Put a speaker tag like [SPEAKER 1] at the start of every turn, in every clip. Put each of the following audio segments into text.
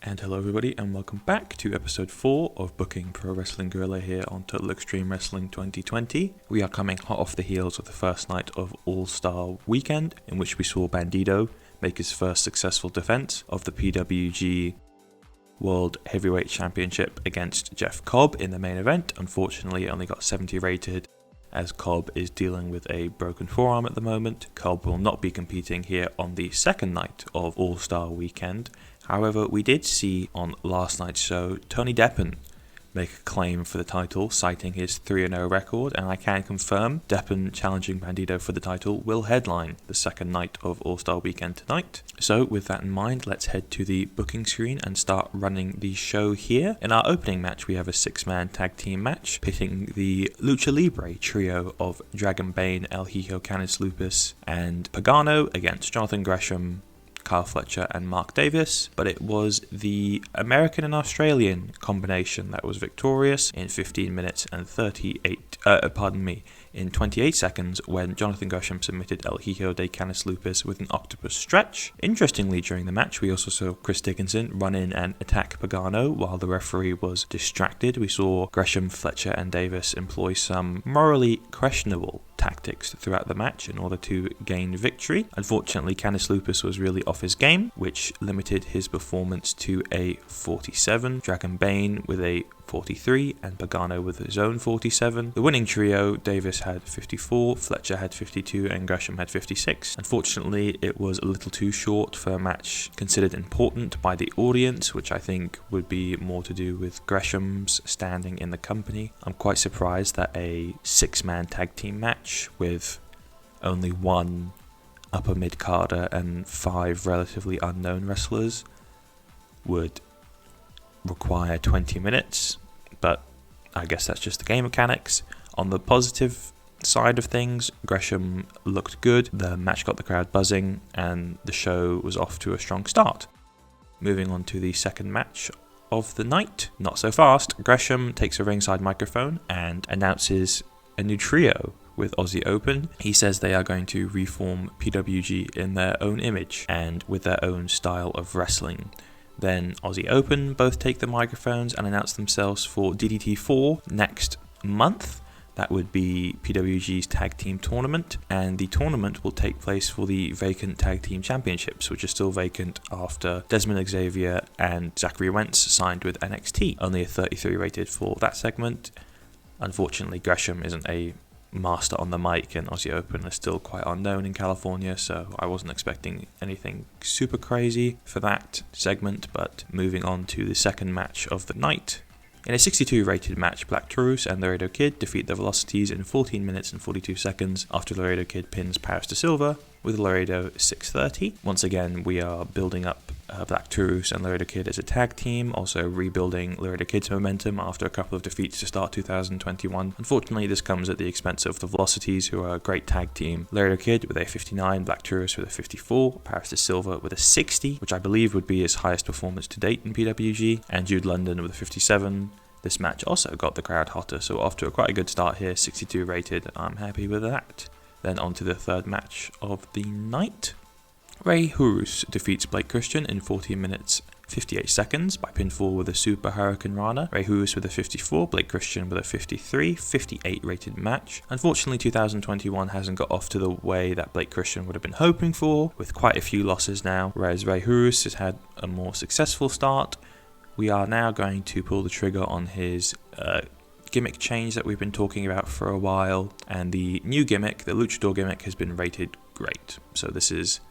[SPEAKER 1] And hello everybody and welcome back to episode 4 of Booking Pro Wrestling Guerrilla here on Total Extreme Wrestling 2020. We are coming hot off the heels of the first night of All-Star Weekend, in which we saw Bandido make his first successful defense of the PWG World Heavyweight Championship against Jeff Cobb in the main event. Unfortunately, it only got 70 rated as Cobb is dealing with a broken forearm at the moment. Cobb will not be competing here on the second night of All-Star Weekend. However, we did see on last night's show Tony Deppen make a claim for the title, citing his 3-0 record, and I can confirm Deppen challenging Bandido for the title will headline the second night of All-Star Weekend tonight. So with that in mind, let's head to the booking screen and start running the show here. In our opening match, we have a 6-man tag team match pitting the Lucha Libre trio of Dragon Bane, El Hijo Canis Lupus, and Pagano against Jonathan Gresham, Kyle Fletcher and Mark Davis, but it was the American and Australian combination that was victorious in 15 minutes and 28 seconds when Jonathan Gresham submitted El Hijo de Canis Lupus with an octopus stretch. Interestingly, during the match, we also saw Chris Dickinson run in and attack Pagano while the referee was distracted. We saw Gresham, Fletcher and Davis employ some morally questionable tactics throughout the match in order to gain victory. Unfortunately, Canis Lupus was really off his game, which limited his performance to a 47. Dragon Bane with a 43 and Pagano with his own 47. The winning trio, Davis had 54, Fletcher had 52 and Gresham had 56. Unfortunately, it was a little too short for a match considered important by the audience, which I think would be more to do with Gresham's standing in the company. I'm quite surprised that a 6-man tag team match with only one upper mid-carder and 5 relatively unknown wrestlers would require 20 minutes, but I guess that's just the game mechanics. On the positive side of things, Gresham looked good, the match got the crowd buzzing, and the show was off to a strong start. Moving on to the second match of the night, not so fast. Gresham takes a ringside microphone and announces a new trio with Aussie Open. He says they are going to reform PWG in their own image and with their own style of wrestling. Then Aussie Open both take the microphones and announce themselves for DDT4 next month. That would be PWG's tag team tournament, and the tournament will take place for the vacant tag team championships, which are still vacant after Desmond Xavier and Zachary Wentz signed with NXT. Only a 33 rated for that segment. Unfortunately, Gresham isn't a master on the mic, and Aussie Open is still quite unknown in California, so I wasn't expecting anything super crazy for that segment. But moving on to the second match of the night. In a 62 rated match, Black Taurus and Laredo Kid defeat the Velocities in 14 minutes and 42 seconds after Laredo Kid pins Paris de Silva with Laredo 630. Once again, we are building up Black Taurus and Laredo Kid as a tag team, also rebuilding Laredo Kid's momentum after a couple of defeats to start 2021. Unfortunately, this comes at the expense of the Velocities, who are a great tag team. Laredo Kid with a 59, Black Taurus with a 54, Paris de Silva with a 60, which I believe would be his highest performance to date in PWG, and Jude London with a 57. This match also got the crowd hotter, so off to a quite a good start here, 62 rated, I'm happy with that. Then on to the third match of the night. Ray Hurus defeats Blake Christian in 14 minutes 58 seconds by pinfall with a Super Hurricane Rana. Ray Hurus with a 54, Blake Christian with a 53, 58 rated match. Unfortunately, 2021 hasn't got off to the way that Blake Christian would have been hoping for, with quite a few losses now, whereas Ray Hurus has had a more successful start. We are now going to pull the trigger on his gimmick change that we've been talking about for a while, and the new gimmick, the Luchador gimmick, has been rated great. So this is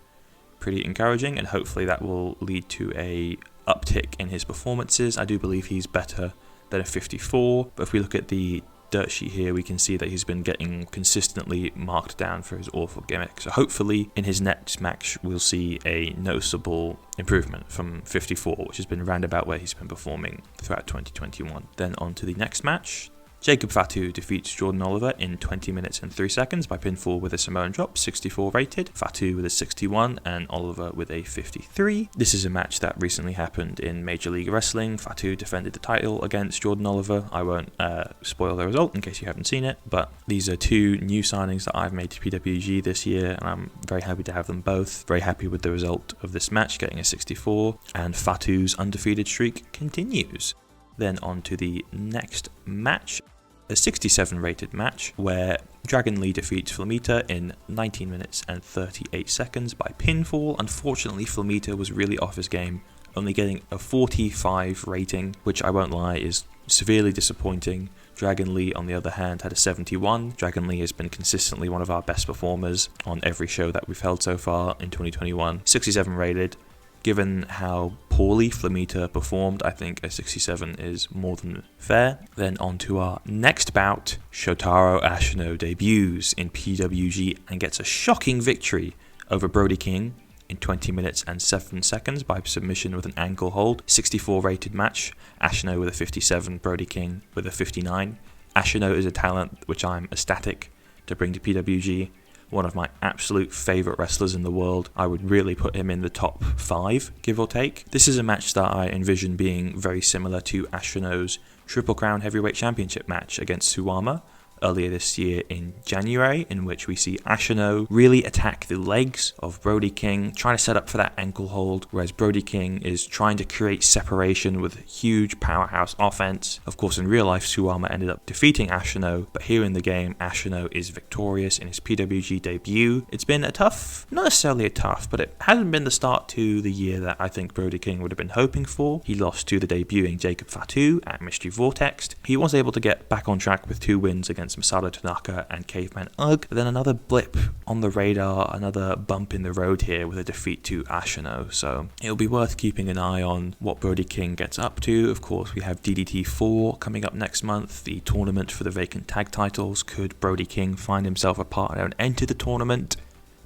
[SPEAKER 1] pretty encouraging, and hopefully that will lead to a uptick in his performances. I do believe he's better than a 54, but if we look at the dirt sheet here, we can see that he's been getting consistently marked down for his awful gimmick. So hopefully in his next match we'll see a noticeable improvement from 54, which has been round about where he's been performing throughout 2021. Then on to the next match. Jacob Fatu defeats Jordan Oliver in 20 minutes and 3 seconds by pinfall with a Samoan drop, 64 rated, Fatu with a 61 and Oliver with a 53. This is a match that recently happened in Major League Wrestling. Fatu defended the title against Jordan Oliver. I won't spoil the result in case you haven't seen it, but these are two new signings that I've made to PWG this year, and I'm very happy to have them both. Very happy with the result of this match, getting a 64, and Fatu's undefeated streak continues. Then on to the next match, a 67 rated match where Dragon Lee defeats Flamita in 19 minutes and 38 seconds by pinfall. Unfortunately, Flamita was really off his game, only getting a 45 rating, which I won't lie is severely disappointing. Dragon Lee, on the other hand, had a 71. Dragon Lee has been consistently one of our best performers on every show that we've held so far in 2021. 67 rated. Given how poorly Flamita performed, I think a 67 is more than fair. Then on to our next bout. Shotaro Ashino debuts in PWG and gets a shocking victory over Brody King in 20 minutes and 7 seconds by submission with an ankle hold. 64 rated match. Ashino with a 57, Brody King with a 59. Ashino is a talent which I'm ecstatic to bring to PWG. One of my absolute favourite wrestlers in the world. I would really put him in the top 5, give or take. This is a match that I envision being very similar to Ashino's Triple Crown Heavyweight Championship match against Suwama earlier this year in January, in which we see Ashino really attack the legs of Brody King, trying to set up for that ankle hold, whereas Brody King is trying to create separation with huge powerhouse offense. Of course, in real life, Suwama ended up defeating Ashino, but here in the game, Ashino is victorious in his PWG debut. It's been a tough, not necessarily a tough, but it hasn't been the start to the year that I think Brody King would have been hoping for. He lost to the debuting Jacob Fatu at Mystery Vortex. He was able to get back on track with 2 wins against Masato Tanaka and Caveman Ugg, but then another blip on the radar, another bump in the road here with a defeat to Ashino, so it'll be worth keeping an eye on what Brody King gets up to. Of course, we have DDT 4 coming up next month, the tournament for the vacant tag titles. Could Brody King find himself a partner and enter the tournament?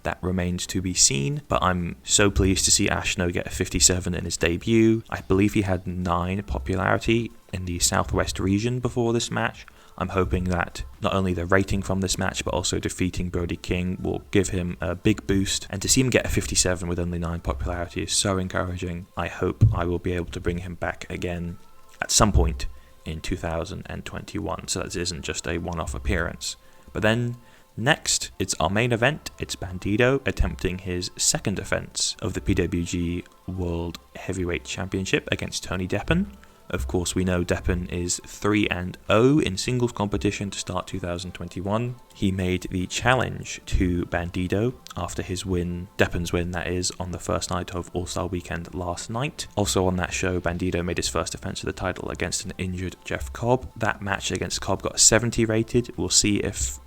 [SPEAKER 1] That remains to be seen, but I'm so pleased to see Ashino get a 57 in his debut. I believe he had 9 popularity in the Southwest region before this match. I'm hoping that not only the rating from this match, but also defeating Brody King will give him a big boost. And to see him get a 57 with only 9 popularity is so encouraging. I hope I will be able to bring him back again at some point in 2021, so that isn't just a one-off appearance. But then next, it's our main event. It's Bandido attempting his second defense of the PWG World Heavyweight Championship against Tony Deppen. Of course, we know Deppen is 3-0 in singles competition to start 2021. He made the challenge to Bandido after his win, Deppen's win that is, on the first night of All-Star Weekend last night. Also on that show, Bandido made his first defense of the title against an injured Jeff Cobb. That match against Cobb got a 70 rated. We'll see if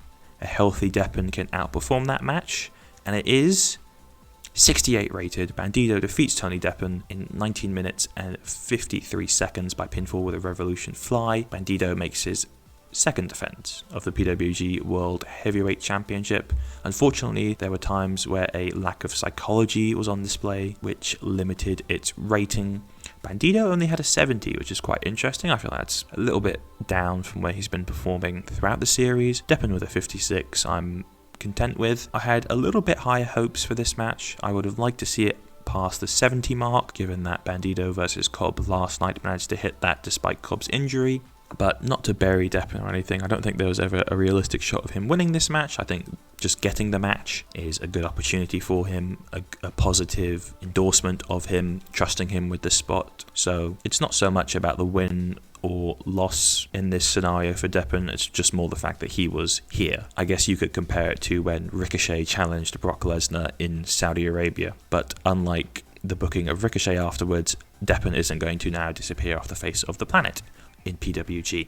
[SPEAKER 1] a healthy Deppen can outperform that match, and it is 68 rated. Bandido defeats Tony Deppen in 19 minutes and 53 seconds by pinfall with a Revolution Fly. Bandido makes his second defense of the PWG World Heavyweight Championship. Unfortunately, there were times where a lack of psychology was on display, which limited its rating. Bandido only had a 70, which is quite interesting. I feel that's a little bit down from where he's been performing throughout the series. Deppen with a 56, I'm content with. I had a little bit higher hopes for this match. I would have liked to see it past the 70 mark, given that Bandido versus Cobb last night managed to hit that despite Cobb's injury. But not to bury Deppen or anything, I don't think there was ever a realistic shot of him winning this match. I think just getting the match is a good opportunity for him, a positive endorsement of him, trusting him with the spot. So it's not so much about the win or loss in this scenario for Deppen, it's just more the fact that he was here. I guess you could compare it to when Ricochet challenged Brock Lesnar in Saudi Arabia, but unlike the booking of Ricochet afterwards, Deppen isn't going to now disappear off the face of the planet in PWG.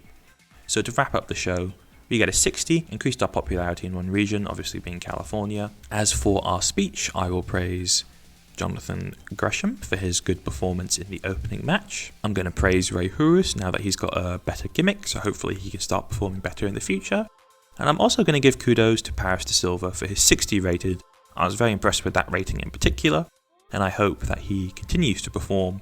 [SPEAKER 1] So to wrap up the show, we get a 60, increased our popularity in one region, obviously being California. As for our speech, I will praise Jonathan Gresham for his good performance in the opening match. I'm going to praise Ray Horus now that he's got a better gimmick, so hopefully he can start performing better in the future. And I'm also going to give kudos to Paris De Silva for his 60 rated. I was very impressed with that rating in particular, and I hope that he continues to perform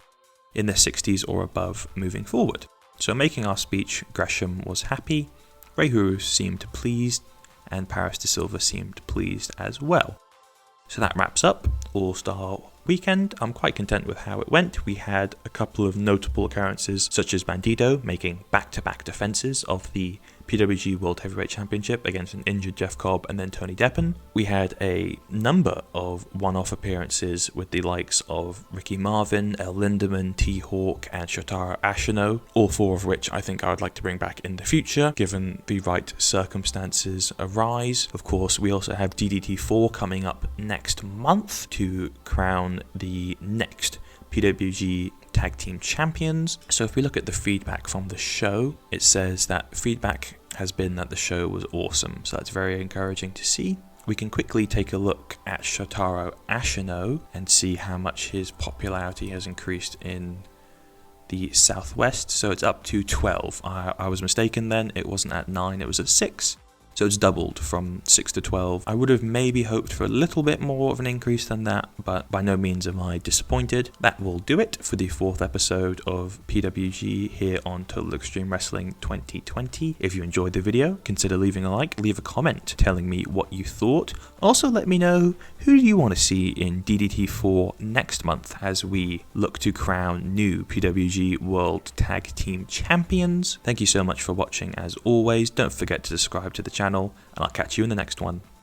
[SPEAKER 1] in the 60s or above moving forward. So making our speech, Gresham was happy. Rey Horus seemed pleased, and Paris De Silva seemed pleased as well. So that wraps up All-Star Weekend. I'm quite content with how it went. We had a couple of notable occurrences, such as Bandido making back-to-back defenses of the PWG World Heavyweight Championship against an injured Jeff Cobb and then Tony Deppen. We had a number of one-off appearances with the likes of Ricky Marvin, El Lindemann, T-Hawk and Shotaro Ashino, all four of which I think I would like to bring back in the future, given the right circumstances arise. Of course, we also have DDT4 coming up next month to crown the next PWG Tag Team Champions. So if we look at the feedback from the show, it says that feedback has been that the show was awesome. So that's very encouraging to see. We can quickly take a look at Shotaro Ashino and see how much his popularity has increased in the Southwest. So it's up to 12. I was mistaken then. It wasn't at 9, it was at 6. So it's doubled from 6 to 12. I would have maybe hoped for a little bit more of an increase than that, but by no means am I disappointed. That will do it for the 4th episode of PWG here on Total Extreme Wrestling 2020. If you enjoyed the video, consider leaving a like, leave a comment telling me what you thought. Also let me know who do you want to see in DDT4 next month as we look to crown new PWG World Tag Team Champions. Thank you so much for watching as always. Don't forget to subscribe to the channel, and I'll catch you in the next one.